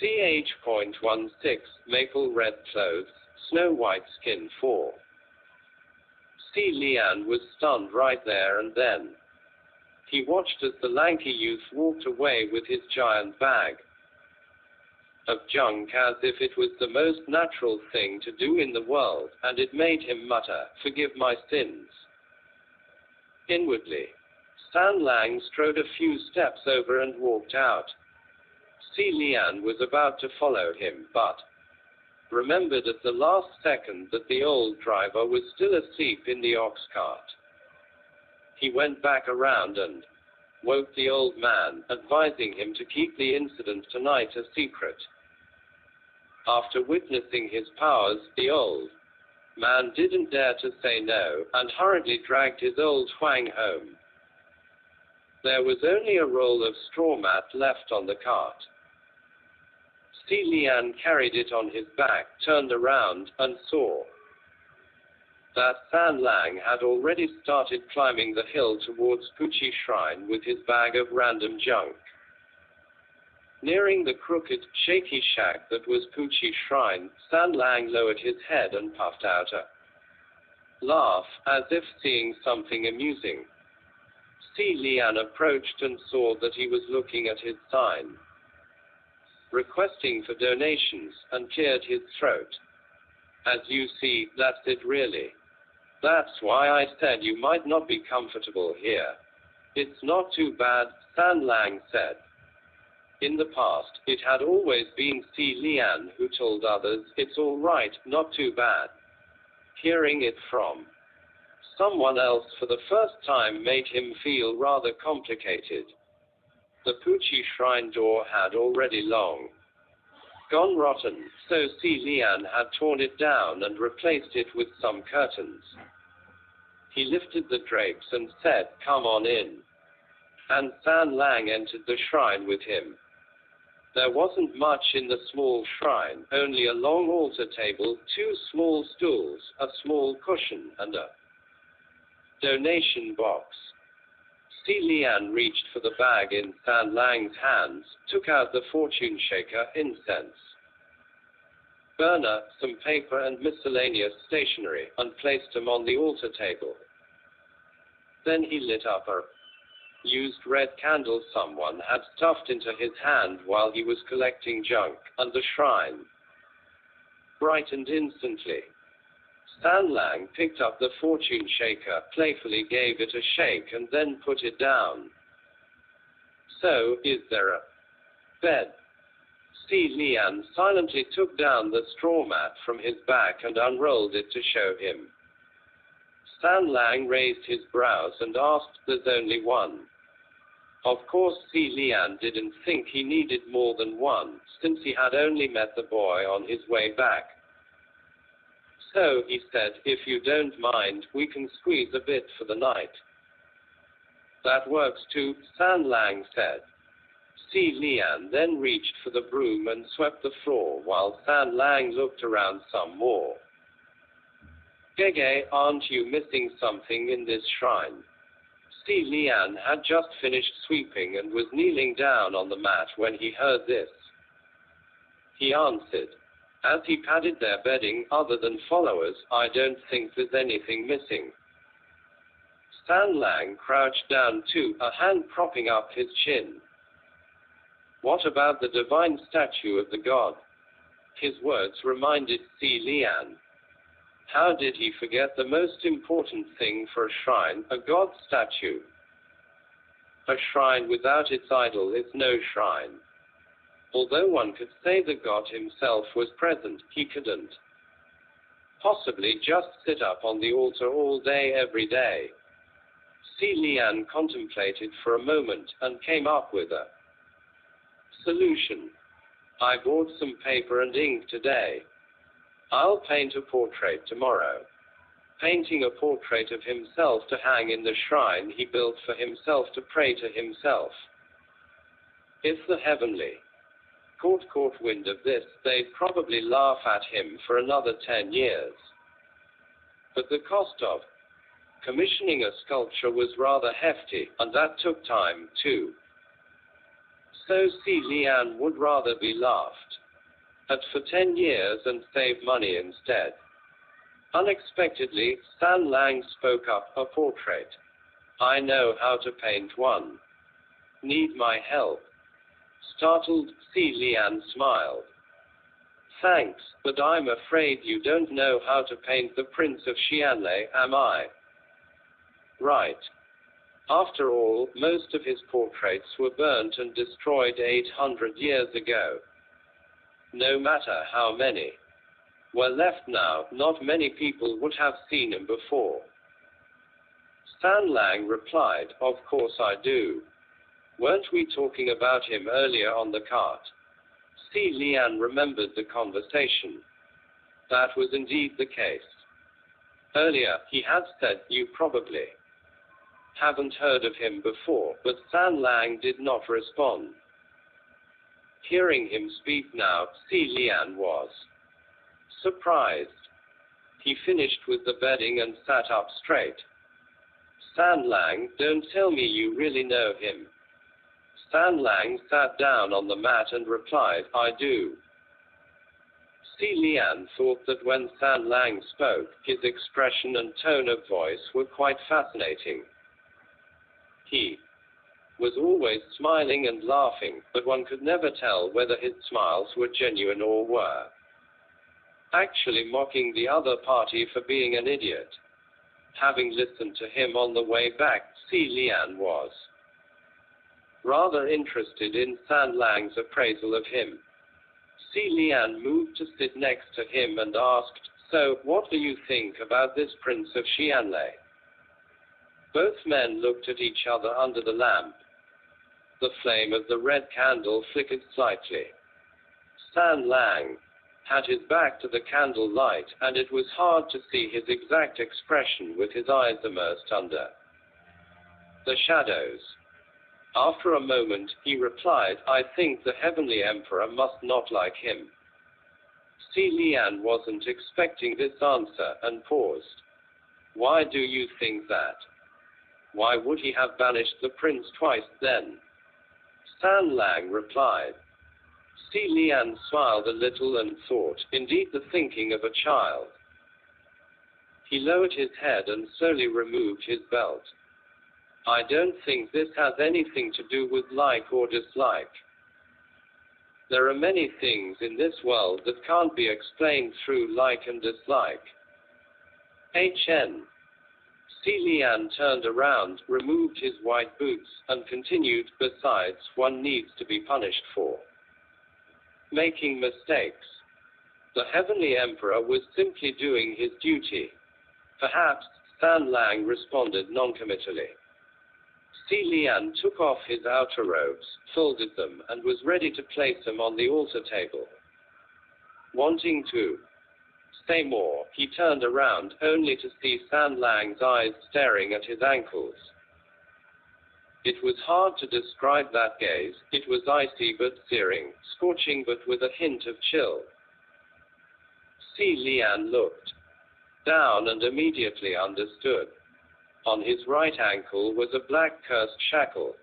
Ch.16 Maple red clothes, snow white skin 4. Xie Lian was stunned right there and then. He watched as the lanky youth walked away with his giant bag of junk as if it was the most natural thing to do in the world, and it made him mutter, "Forgive my sins." Inwardly, San Lang strode a few steps over and walked out. Xie Lian was about to follow him, but remembered at the last second that the old driver was still asleep in the ox cart. He went back around and woke the old man, advising him to keep the incident tonight a secret. After witnessing his powers, the old man didn't dare to say no, and hurriedly dragged his old Huang home. There was only a roll of straw mat left on the cart. Xie Lian carried it on his back, turned around, and saw that San Lang had already started climbing the hill towards Puqi shrine with his bag of random junk. Nearing the crooked, shaky shack that was Puqi shrine, San Lang lowered his head and puffed out a laugh, as if seeing something amusing. Xie Lian approached and saw that he was looking at his sign, requesting for donations, and cleared his throat. "As you see, that's it really. That's why I said you might not be comfortable here. It's not too bad," San Lang said. In the past, it had always been Xie Lian who told others, "It's all right, not too bad." Hearing it from someone else for the first time made him feel rather complicated. The Puqi shrine door had already long gone rotten, so Xie Lian had torn it down and replaced it with some curtains. He lifted the drapes and said, "Come on in." And San Lang entered the shrine with him. There wasn't much in the small shrine, only a long altar table, 2 small stools, a small cushion, and a donation box. Xie Lian reached for the bag in San Lang's hands, took out the fortune shaker, incense burner, some paper and miscellaneous stationery, and placed them on the altar table. Then he lit up a used red candle someone had stuffed into his hand while he was collecting junk, and the shrine brightened instantly. San Lang picked up the fortune shaker, playfully gave it a shake, and then put it down. "So, is there a bed?" Xie Lian silently took down the straw mat from his back and unrolled it to show him. San Lang raised his brows and asked, "There's only one." Of course Xie Lian didn't think he needed more than one, since he had only met the boy on his way back. "So," he said, "if you don't mind, we can squeeze a bit for the night." "That works too," San Lang said. Xie Lian then reached for the broom and swept the floor while San Lang looked around some more. "Gege, aren't you missing something in this shrine?" Xie Lian had just finished sweeping and was kneeling down on the mat when he heard this. He answered, as he patted their bedding, "Other than followers, I don't think there's anything missing." San Lang crouched down too, a hand propping up his chin. "What about the divine statue of the god?" His words reminded Xie Lian. How did he forget the most important thing for a shrine, a god statue? A shrine without its idol is no shrine. Although one could say the god himself was present, he couldn't possibly just sit up on the altar all day every day. Xie Lian contemplated for a moment and came up with a solution. "I bought some paper and ink today. I'll paint a portrait tomorrow." Painting a portrait of himself to hang in the shrine he built for himself to pray to himself. If the heavenly court caught wind of this, they'd probably laugh at him for another 10 years. But the cost of commissioning a sculpture was rather hefty, and that took time, too. So Xie Lian would rather be laughed for 10 years and save money instead. Unexpectedly, San Lang spoke up. A portrait. I know how to paint one. Need my help? Startled, Xie Lian smiled. Thanks, but I'm afraid you don't know how to paint the Prince of Xianlei, am I? Right. After all, most of his portraits were burnt and destroyed 800 years ago. No matter how many were left now, not many people would have seen him before. San Lang replied, Of course I do. Weren't we talking about him earlier on the cart? Xie Lian remembered the conversation. That was indeed the case. Earlier, he had said, You probably haven't heard of him before, but San Lang did not respond. Hearing him speak now, Xie Lian was surprised. He finished with the bedding and sat up straight. San Lang, don't tell me you really know him. San Lang sat down on the mat and replied, I do. Xie Lian thought that when San Lang spoke, his expression and tone of voice were quite fascinating. He was always smiling and laughing, but one could never tell whether his smiles were genuine or were actually mocking the other party for being an idiot. Having listened to him on the way back, Xie Lian was rather interested in San Lang's appraisal of him. Xie Lian moved to sit next to him and asked, So, what do you think about this Prince of Xianlei? Both men looked at each other under the lamp. The flame of the red candle flickered slightly. San Lang had his back to the candle light, and it was hard to see his exact expression with his eyes immersed under the shadows. After a moment, he replied, I think the Heavenly Emperor must not like him. Xie Lian wasn't expecting this answer, and paused. Why do you think that? Why would he have banished the prince twice then? San Lang replied. Xie Lian smiled a little and thought, indeed the thinking of a child. He lowered his head and slowly removed his belt. I don't think this has anything to do with like or dislike. There are many things in this world that can't be explained through like and dislike. Hn. Xie Lian turned around, removed his white boots, and continued, besides, one needs to be punished for making mistakes. The Heavenly Emperor was simply doing his duty. Perhaps, San Lang responded noncommittally. Xie Lian took off his outer robes, folded them, and was ready to place them on the altar table. Wanting to say more, he turned around, only to see San Lang's eyes staring at his ankles. It was hard to describe that gaze. It was icy but searing, scorching but with a hint of chill. Xie Lian looked down and immediately understood. On his right ankle was a black cursed shackle.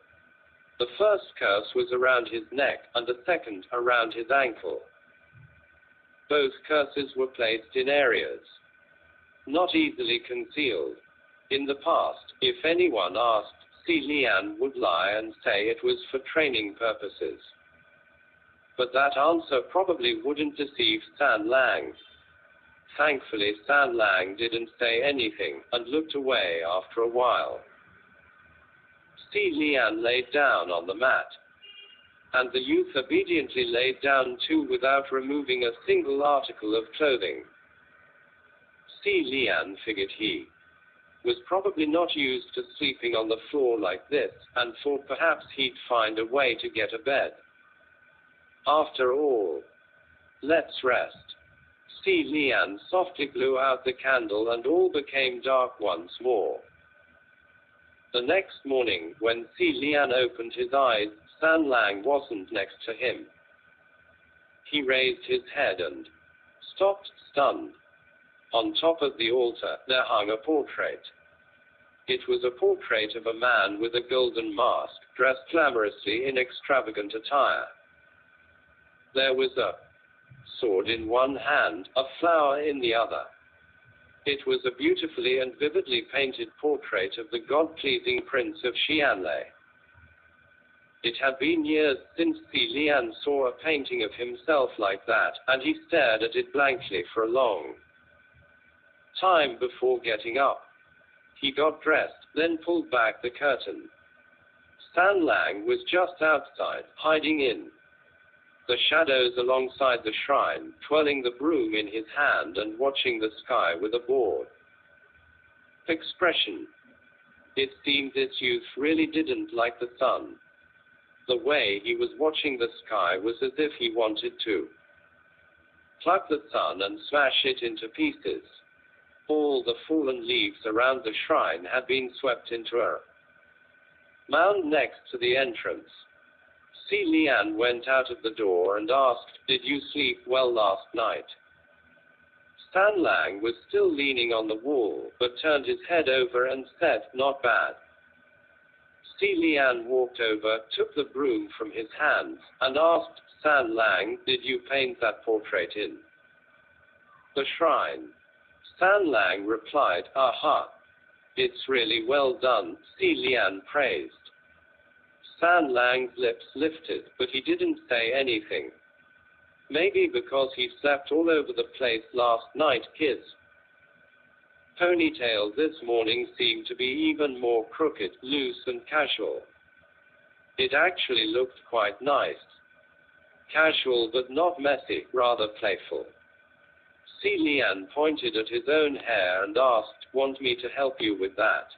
The first curse was around his neck, and the second around his ankle. Both curses were placed in areas not easily concealed. In the past, if anyone asked, Xie Lian would lie and say it was for training purposes. But that answer probably wouldn't deceive San Lang. Thankfully, San Lang didn't say anything, and looked away after a while. Xie Lian laid down on the mat, and the youth obediently laid down too without removing a single article of clothing. Xie Lian figured he was probably not used to sleeping on the floor like this, and thought perhaps he'd find a way to get a bed. After all, let's rest. Xie Lian softly blew out the candle and all became dark once more. The next morning, when Xie Lian opened his eyes, San Lang wasn't next to him. He raised his head and stopped, stunned. On top of the altar, there hung a portrait. It was a portrait of a man with a golden mask, dressed glamorously in extravagant attire. There was a sword in one hand, a flower in the other. It was a beautifully and vividly painted portrait of the God-pleasing Prince of Xianlei. It had been years since Xie Lian saw a painting of himself like that, and he stared at it blankly for a long time before getting up. He got dressed, then pulled back the curtain. San Lang was just outside, hiding in the shadows alongside the shrine, twirling the broom in his hand and watching the sky with a bored expression. It seemed this youth really didn't like the sun. The way he was watching the sky was as if he wanted to pluck the sun and smash it into pieces. All the fallen leaves around the shrine had been swept into a mound next to the entrance. Xie Lian went out of the door and asked, "Did you sleep well last night?" San Lang was still leaning on the wall, but turned his head over and said, "Not bad." Xie Lian walked over, took the broom from his hands, and asked San Lang, "Did you paint that portrait in the shrine?" San Lang replied, "Aha. It's really well done," Xie Lian praised. San Lang's lips lifted, but he didn't say anything. Maybe because he slept all over the place last night, his ponytail this morning seemed to be even more crooked, loose and casual. It actually looked quite nice. Casual but not messy, rather playful. Xie Lian pointed at his own hair and asked, "Want me to help you with that?"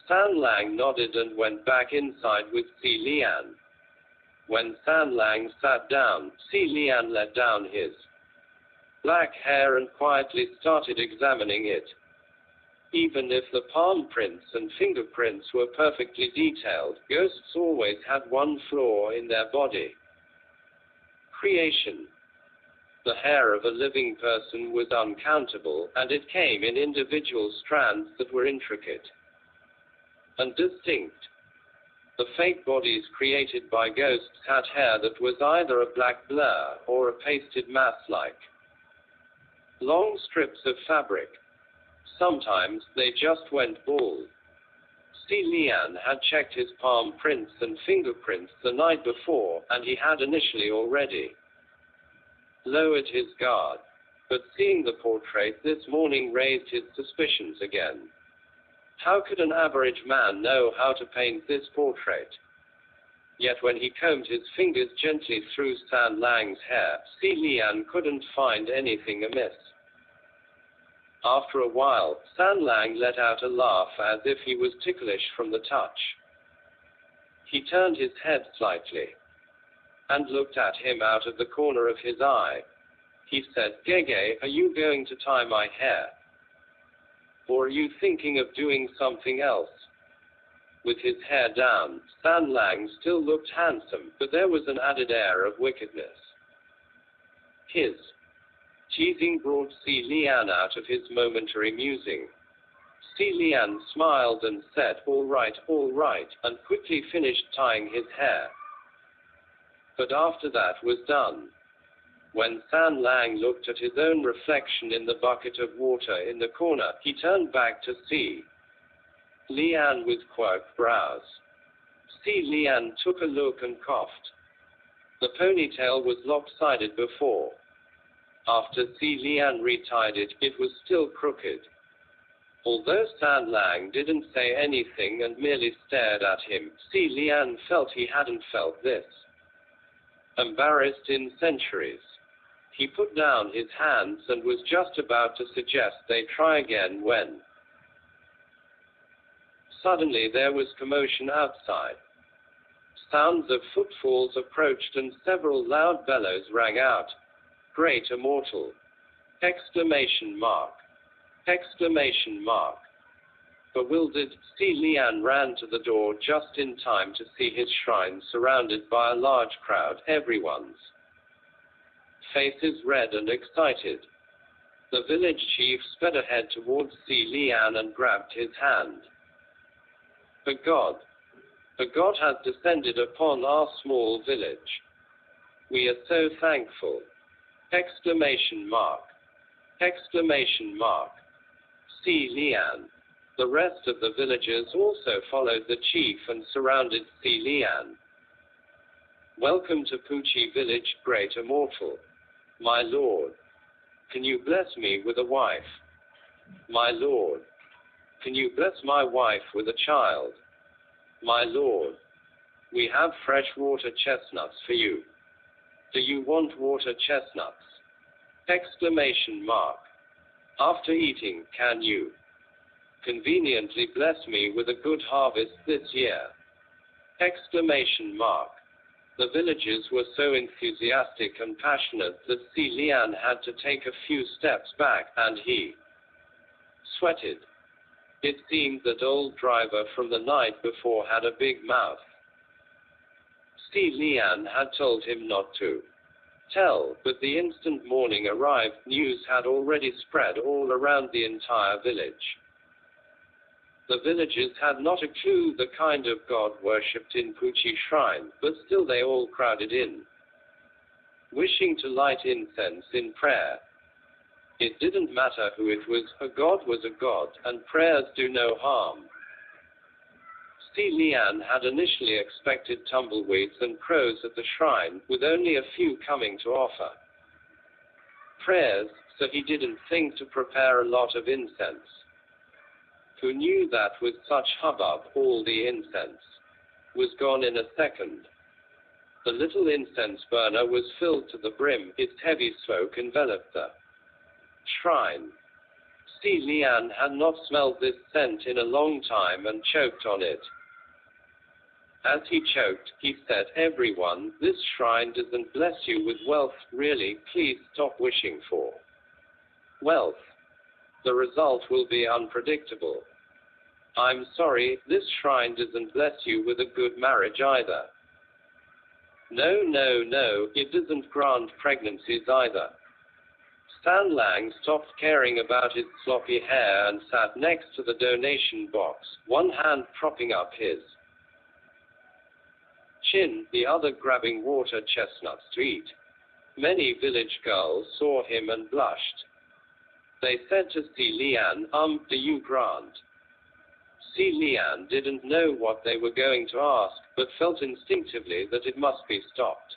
San Lang nodded and went back inside with Xie Lian. When San Lang sat down, Xie Lian let down his black hair and quietly started examining it. Even if the palm prints and fingerprints were perfectly detailed, ghosts always had one flaw in their body: creation. The hair of a living person was uncountable, and it came in individual strands that were intricate and distinct. The fake bodies created by ghosts had hair that was either a black blur or a pasted mass-like long strips of fabric. Sometimes they just went bald. Xie Lian had checked his palm prints and fingerprints the night before, and he had initially already lowered his guard. But seeing the portrait this morning raised his suspicions again. How could an average man know how to paint this portrait? Yet when he combed his fingers gently through San Lang's hair, Xie Lian couldn't find anything amiss. After a while, San Lang let out a laugh as if he was ticklish from the touch. He turned his head slightly and looked at him out of the corner of his eye. He said, "Gege, are you going to tie my hair? Or are you thinking of doing something else?" With his hair down, San Lang still looked handsome, but there was an added air of wickedness. His teasing brought Xie Lian out of his momentary musing. Xie Lian smiled and said, all right, and quickly finished tying his hair. But after that was done, when San Lang looked at his own reflection in the bucket of water in the corner, he turned back to Xie Lian with quirked brows. Xie Lian took a look and coughed. The ponytail was lopsided before. After Xie Lian retied it, it was still crooked. Although San Lang didn't say anything and merely stared at him, Xie Lian felt he hadn't felt this embarrassed in centuries. He put down his hands and was just about to suggest they try again when suddenly there was commotion outside. Sounds of footfalls approached and several loud bellows rang out. "Great immortal! Exclamation mark! Exclamation mark!" Bewildered, Xie Lian ran to the door just in time to see his shrine surrounded by a large crowd, everyone's faces red and excited. The village chief sped ahead towards Xie Lian and grabbed his hand. A god has descended upon our small village. We are so thankful! Exclamation mark! Exclamation mark! Xie Lian. The rest of the villagers also followed the chief and surrounded Xie Lian. Welcome to Puqi village, great immortal. My lord. Can you bless me with a wife? My lord. Can you bless my wife with a child? My lord. We have fresh water chestnuts for you. Do you want water chestnuts? Exclamation mark. After eating, can you conveniently bless me with a good harvest this year? Exclamation mark. The villagers were so enthusiastic and passionate that Xie Lian had to take a few steps back, and he sweated. It seemed that old driver from the night before had a big mouth. Xie Lian had told him not to tell, but the instant morning arrived, news had already spread all around the entire village. The villagers had not a clue the kind of god worshipped in Puqi shrine, but still they all crowded in, wishing to light incense in prayer. It didn't matter who it was, a god was a god, and prayers do no harm. Xie Lian had initially expected tumbleweeds and crows at the shrine, with only a few coming to offer prayers, so he didn't think to prepare a lot of incense. Who knew that with such hubbub, all the incense was gone in a second. The little incense burner was filled to the brim, its heavy smoke enveloped the shrine. Xie Lian had not smelled this scent in a long time and choked on it. As he choked, he said, "Everyone, this shrine doesn't bless you with wealth, really, please stop wishing for wealth. The result will be unpredictable. I'm sorry, this shrine doesn't bless you with a good marriage either. No, no, no, it doesn't grant pregnancies either." Stan Lang stopped caring about his sloppy hair and sat next to the donation box, one hand propping up his chin, the other grabbing water chestnuts to eat. Many village girls saw him and blushed. They said to Xie Lian, do you grant? Xie Lian didn't know what they were going to ask, but felt instinctively that it must be stopped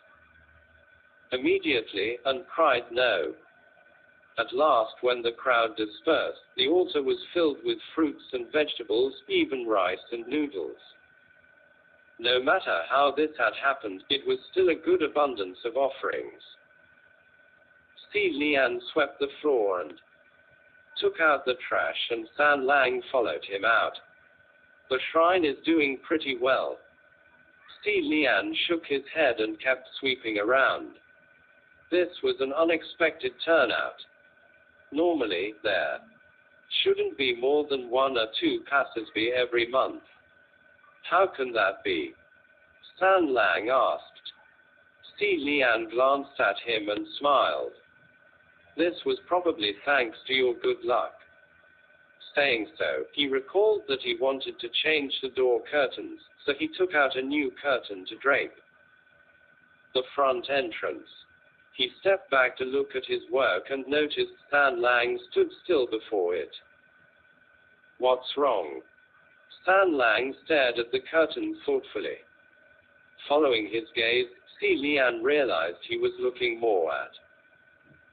immediately, and cried no. At last, when the crowd dispersed, the altar was filled with fruits and vegetables, even rice and noodles. No matter how this had happened, it was still a good abundance of offerings. Xie Lian swept the floor and took out the trash, and Stan Lang followed him out. The shrine is doing pretty well. Xie Lian shook his head and kept sweeping around. This was an unexpected turnout. Normally, there shouldn't be more than 1 or 2 passersby every month. How can that be? Stan Lang asked. Xie Lian glanced at him and smiled. This was probably thanks to your good luck. Saying so, he recalled that he wanted to change the door curtains, so he took out a new curtain to drape the front entrance. He stepped back to look at his work and noticed Stan Lang stood still before it. What's wrong? Stan Lang stared at the curtain thoughtfully. Following his gaze, Xie Lian realized he was looking more at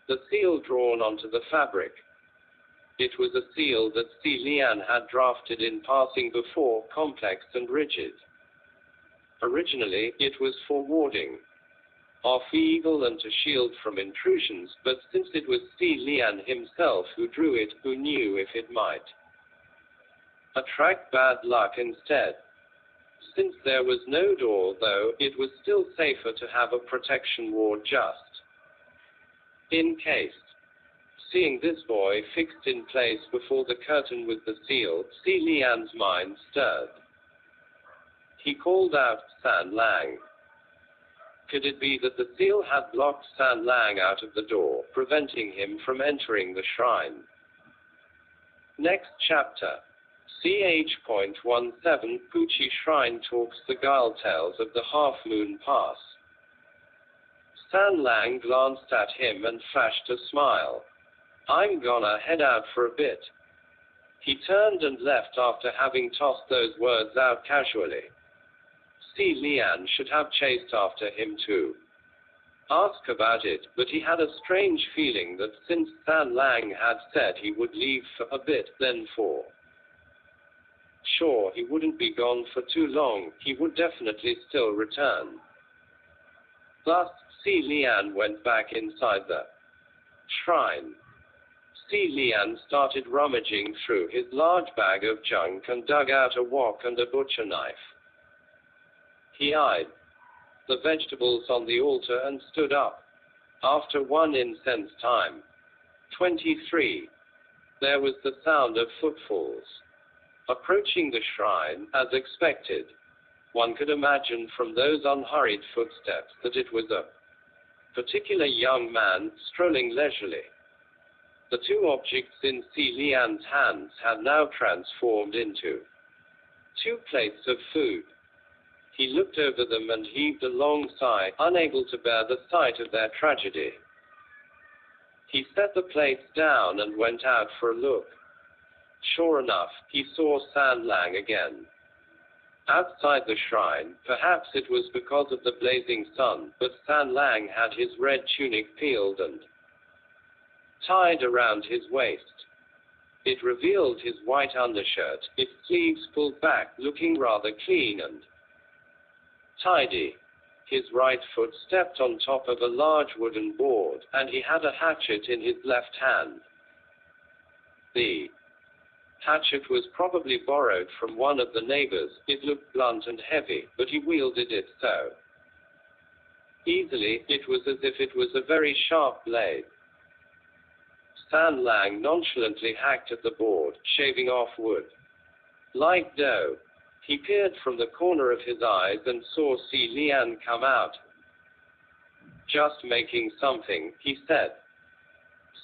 the seal drawn onto the fabric. It was a seal that Xie Lian had drafted in passing before, complex and rigid. Originally, it was for warding off evil and to shield from intrusions, but since it was Xie Lian himself who drew it, who knew if it might attract bad luck instead? Since there was no door, though, it was still safer to have a protection ward just in case. Seeing this boy fixed in place before the curtain with the seal, Xie Lian's mind stirred. He called out, "Stan Lang." Could it be that the seal had blocked Stan Lang out of the door, preventing him from entering the shrine? Next chapter. Ch.17 Puqi Shrine talks the Guile tales of the Half Moon Pass. San Lang glanced at him and flashed a smile. I'm gonna head out for a bit. He turned and left after having tossed those words out casually. Xie Lian should have chased after him too. Ask about it, but he had a strange feeling that since San Lang had said he would leave for a bit, then for sure he wouldn't be gone for too long, he would definitely still return. Thus, Xie Lian went back inside the shrine. Xie Lian started rummaging through his large bag of junk and dug out a wok and a butcher knife. He eyed the vegetables on the altar and stood up. After one incense time, 23, there was the sound of footfalls approaching the shrine, as expected. One could imagine from those unhurried footsteps that it was a particular young man strolling leisurely. The two objects in Xie Lian's hands had now transformed into 2 plates of food. He looked over them and heaved a long sigh, unable to bear the sight of their tragedy. He set the plates down and went out for a look. Sure enough, he saw San Lang again. Outside the shrine, perhaps it was because of the blazing sun, but San Lang had his red tunic peeled and tied around his waist. It revealed his white undershirt, its sleeves pulled back, looking rather clean and tidy. His right foot stepped on top of a large wooden board, and he had a hatchet in his left hand. The hatchet was probably borrowed from one of the neighbors. It looked blunt and heavy, but he wielded it so easily, it was as if it was a very sharp blade. San Lang nonchalantly hacked at the board, shaving off wood like dough. He peered from the corner of his eyes and saw Xie Lian come out. Just making something, he said.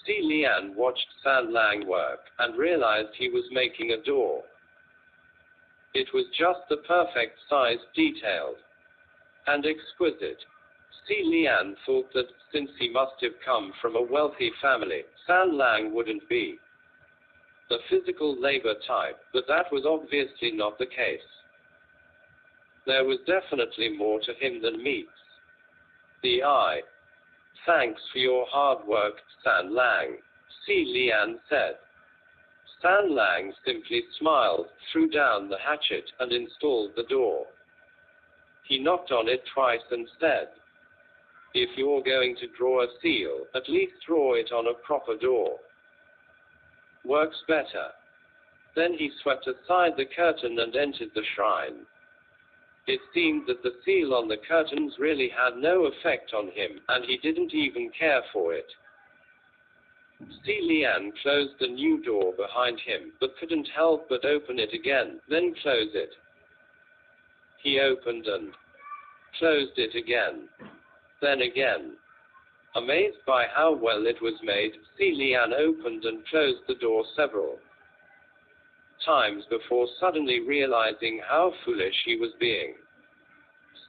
Xie Lian watched San Lang work, and realized he was making a door. It was just the perfect size, detailed and exquisite. Xie Lian thought that, since he must have come from a wealthy family, San Lang wouldn't be the physical labor type, but that was obviously not the case. There was definitely more to him than meats. The eye. Thanks for your hard work, San Lang, Xie Lian said. San Lang simply smiled, threw down the hatchet, and installed the door. He knocked on it twice and said, if you're going to draw a seal, at least draw it on a proper door. Works better. Then he swept aside the curtain and entered the shrine. It seemed that the seal on the curtains really had no effect on him, and he didn't even care for it. Xie Lian closed the new door behind him, but couldn't help but open it again, then close it. He opened and closed it again. Then again. Amazed by how well it was made, Xie Lian opened and closed the door several times before suddenly realizing how foolish he was being.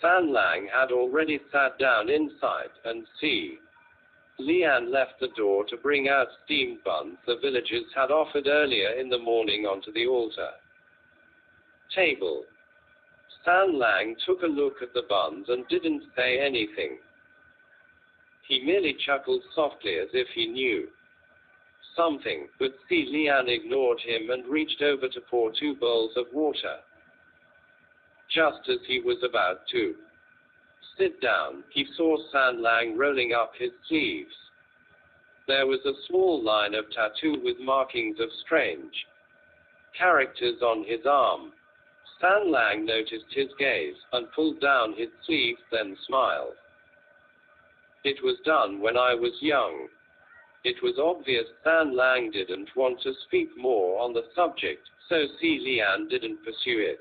San Lang had already sat down inside, and Xie Lian left the door to bring out steamed buns the villagers had offered earlier in the morning onto the altar table. San Lang took a look at the buns and didn't say anything. He merely chuckled softly as if he knew something, but Xie Lian ignored him and reached over to pour 2 bowls of water. Just as he was about to sit down, he saw San Lang rolling up his sleeves. There was a small line of tattoo with markings of strange characters on his arm. San Lang noticed his gaze, and pulled down his sleeve, then smiled. It was done when I was young. It was obvious San Lang didn't want to speak more on the subject, so Xie Lian didn't pursue it.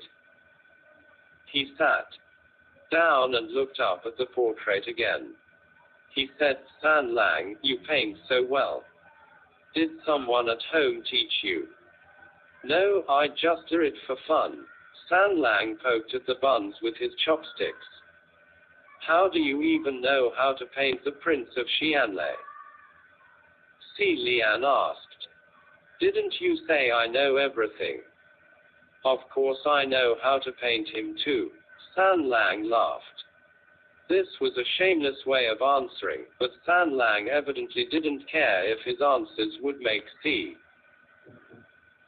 He sat down and looked up at the portrait again. He said, San Lang, you paint so well. Did someone at home teach you? No, I just do it for fun. San Lang poked at the buns with his chopsticks. How do you even know how to paint the Prince of Xianlei? Xie Lian asked. Didn't you say I know everything? Of course I know how to paint him too. San Lang laughed. This was a shameless way of answering, but San Lang evidently didn't care if his answers would make Xie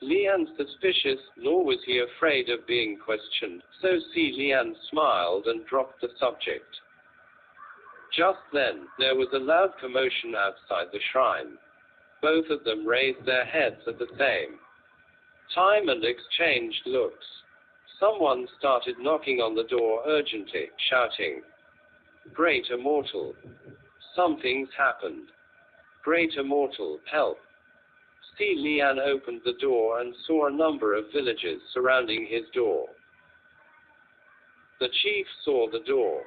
Lian suspicious, nor was he afraid of being questioned, so Xie Lian smiled and dropped the subject. Just then, there was a loud commotion outside the shrine. Both of them raised their heads at the same time and exchanged looks. Someone started knocking on the door urgently, shouting, "Great Immortal! Something's happened! Great Immortal, help!" Xie Lian opened the door and saw a number of villagers surrounding his door. The chief saw the door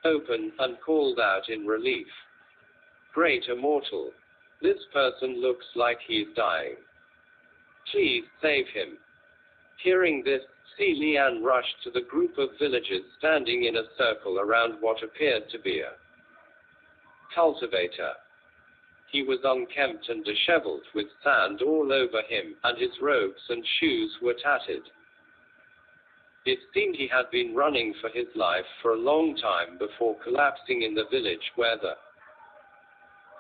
open and called out in relief, "Great Immortal! This person looks like he's dying. Please save him." Hearing this, Xie Lian rushed to the group of villagers standing in a circle around what appeared to be a cultivator. He was unkempt and disheveled, with sand all over him, and his robes and shoes were tattered. It seemed he had been running for his life for a long time before collapsing in the village, where the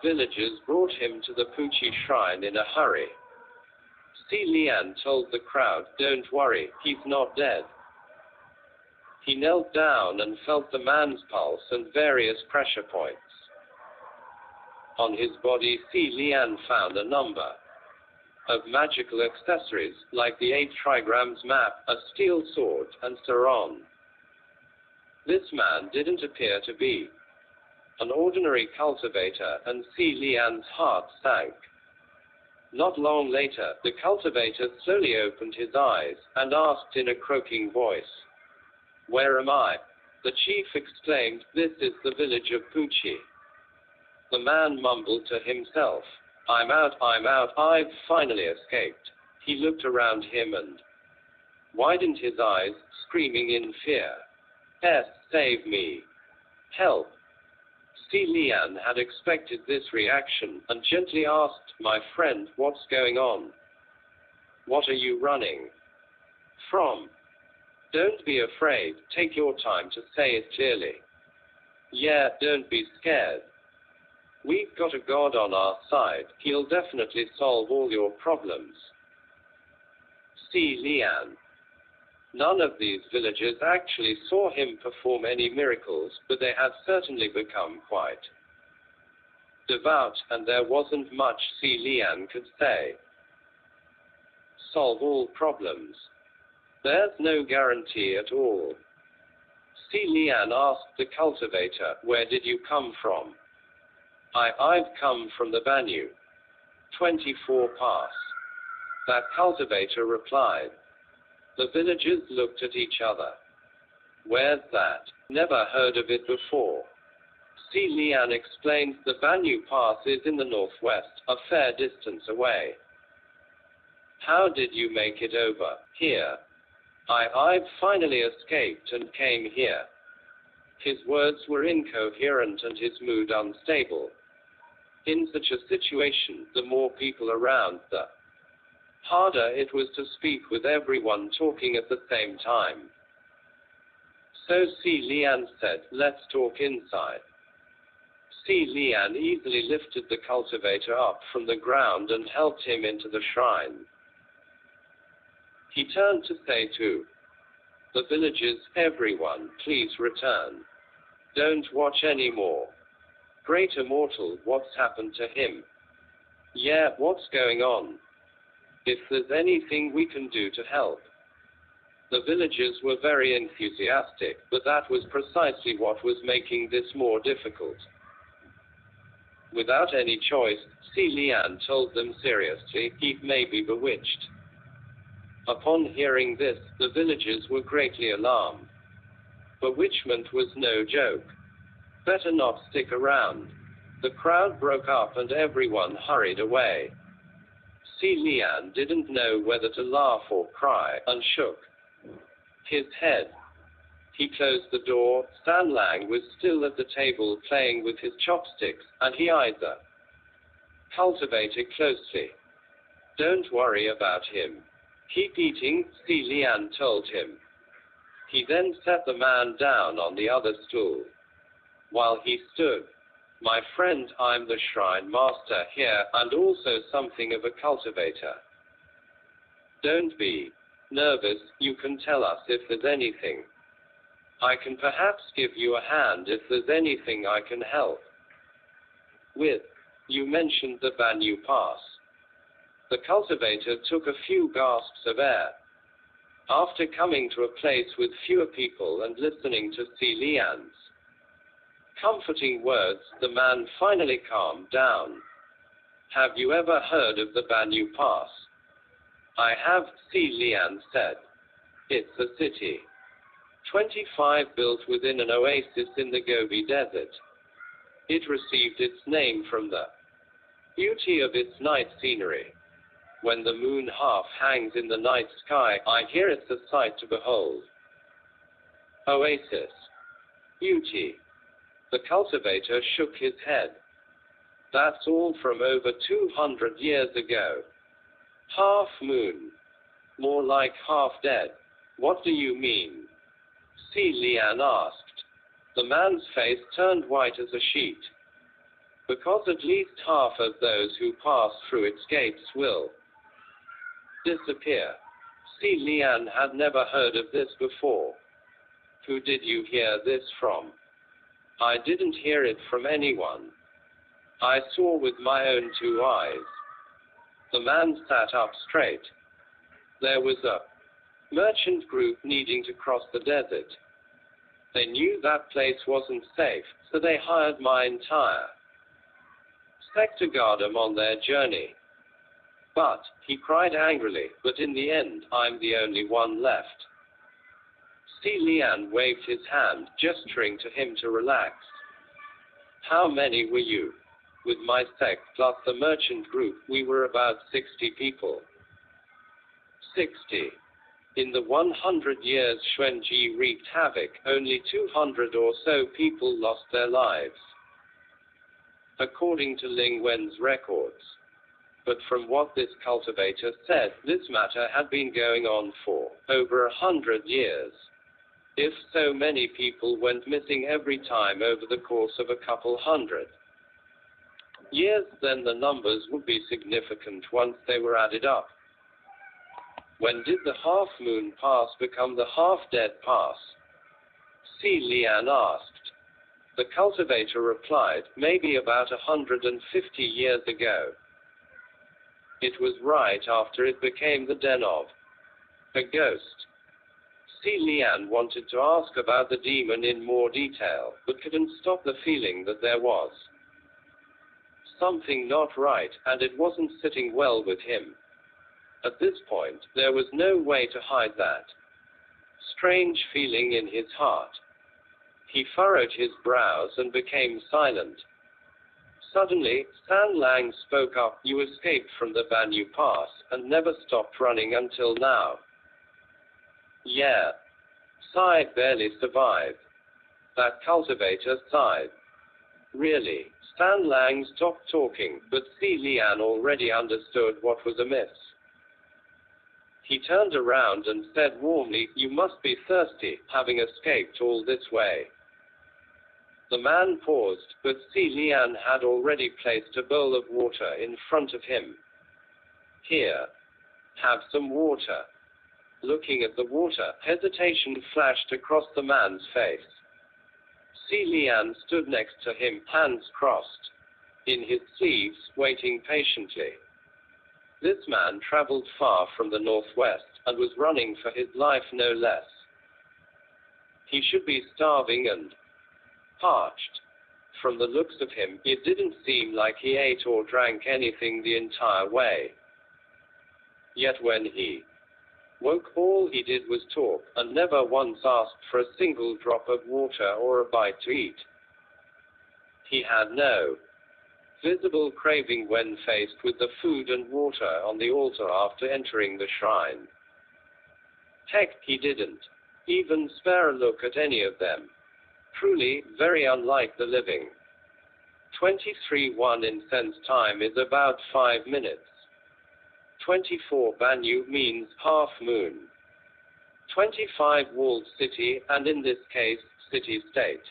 villagers brought him to the Puqi shrine in a hurry. Xie Lian told the crowd, "Don't worry, he's not dead." He knelt down and felt the man's pulse and various pressure points. On his body, Xie Lian found a number of magical accessories, like the 8 trigrams map, a steel sword, and so on. This man didn't appear to be an ordinary cultivator, and Xie Lian's heart sank. Not long later, the cultivator slowly opened his eyes, and asked in a croaking voice, "Where am I?" The chief exclaimed, "This is the village of Puqi." The man mumbled to himself, I'm out, I've finally escaped." He looked around him and widened his eyes, screaming in fear, "Save me! Help!" Xie Lian had expected this reaction, and gently asked, "My friend, what's going on? What are you running from? Don't be afraid, take your time to say it clearly. Yeah, don't be scared. We've got a god on our side, he'll definitely solve all your problems." Xie Lian. None of these villagers actually saw him perform any miracles, but they had certainly become quite devout, and there wasn't much Xie Lian could say. Solve all problems? There's no guarantee at all. Xie Lian asked the cultivator, "Where did you come from?" I've come from the Banyu. 24 pass. That cultivator replied. The villagers looked at each other. "Where's that? Never heard of it before." Xie Lian explained, "The Banyu Pass is in the northwest, a fair distance away." "How did you make it over here?" I've finally escaped and came here." His words were incoherent and his mood unstable. In such a situation, the more people around, the harder it was to speak with everyone talking at the same time. So Xie Lian said, "Let's talk inside." Xie Lian easily lifted the cultivator up from the ground and helped him into the shrine. He turned to say to the villagers, "Everyone, please return. Don't watch anymore. Great Immortal, what's happened to him? Yeah, what's going on? If there's anything we can do to help." The villagers were very enthusiastic, but that was precisely what was making this more difficult. Without any choice, Xie Lian told them seriously, "He may be bewitched." Upon hearing this, the villagers were greatly alarmed. Bewitchment was no joke. Better not stick around. The crowd broke up and everyone hurried away. Xie Lian didn't know whether to laugh or cry, and shook his head. He closed the door. Stan Lang was still at the table playing with his chopsticks, and he eyed the cultivator closely. Don't worry about him. Keep eating, Xie Lian told him. He then set the man down on the other stool. While he stood, my friend, I'm the shrine master here, and also something of a cultivator. Don't be nervous, you can tell us if there's anything. I can perhaps give you a hand if there's anything I can help with. You mentioned the Banyu Pass. The cultivator took a few gasps of air. After coming to a place with fewer people and listening to Xie Lian's comforting words, the man finally calmed down. Have you ever heard of the Banyu Pass? I have, Xie Lian said. It's a city. 25 built within an oasis in the Gobi Desert. It received its name from the beauty of its night scenery. When the moon half hangs in the night sky, I hear it's a sight to behold. Oasis. Beauty. The cultivator shook his head. That's all from over 200 years ago. Half moon. More like half dead. What do you mean? Xie Lian asked. The man's face turned white as a sheet. Because at least half of those who pass through its gates will disappear. Xie Lian had never heard of this before. Who did you hear this from? I didn't hear it from anyone. I saw with my own 2 eyes. The man sat up straight. There was a merchant group needing to cross the desert. They knew that place wasn't safe, so they hired my entire sect to guard them on their journey. But, he cried angrily, but in the end, I'm the only one left. Xie Lian waved his hand, gesturing to him to relax. How many were you? With my sect plus the merchant group, we were about 60 people. 60. In the 100 years Xuanji wreaked havoc, only 200 or so people lost their lives, according to Ling Wen's records. But from what this cultivator said, this matter had been going on for over 100 years. If so many people went missing every time over the course of a couple hundred years, then the numbers would be significant once they were added up. When did the half-moon pass become the half-dead pass? Xie Lian asked. The cultivator replied, maybe about 150 years ago. It was right after it became the den of a ghost. Xie Lian wanted to ask about the demon in more detail, but couldn't stop the feeling that there was something not right, and it wasn't sitting well with him. At this point, there was no way to hide that strange feeling in his heart. He furrowed his brows and became silent. Suddenly, Stan Lang spoke up. You escaped from the Banyu Pass, and never stopped running until now. Yeah. Sighed, barely survived. That cultivator sighed. Really? Stan Lang stopped talking, but Xie Lian already understood what was amiss. He turned around and said warmly, you must be thirsty, having escaped all this way. The man paused, but Xie Lian had already placed a bowl of water in front of him. Here. Have some water. Looking at the water, hesitation flashed across the man's face. Xie Lian stood next to him, hands crossed in his sleeves, waiting patiently. This man traveled far from the northwest, and was running for his life no less. He should be starving and parched. From the looks of him, it didn't seem like he ate or drank anything the entire way. Yet when he woke, all he did was talk, and never once asked for a single drop of water or a bite to eat. He had no visible craving when faced with the food and water on the altar after entering the shrine. Heck, he didn't even spare a look at any of them. Truly, very unlike the living. 23:1 in sense time is about 5 minutes. 24 Banyu means half moon. 25 walled city, and in this case, city-state.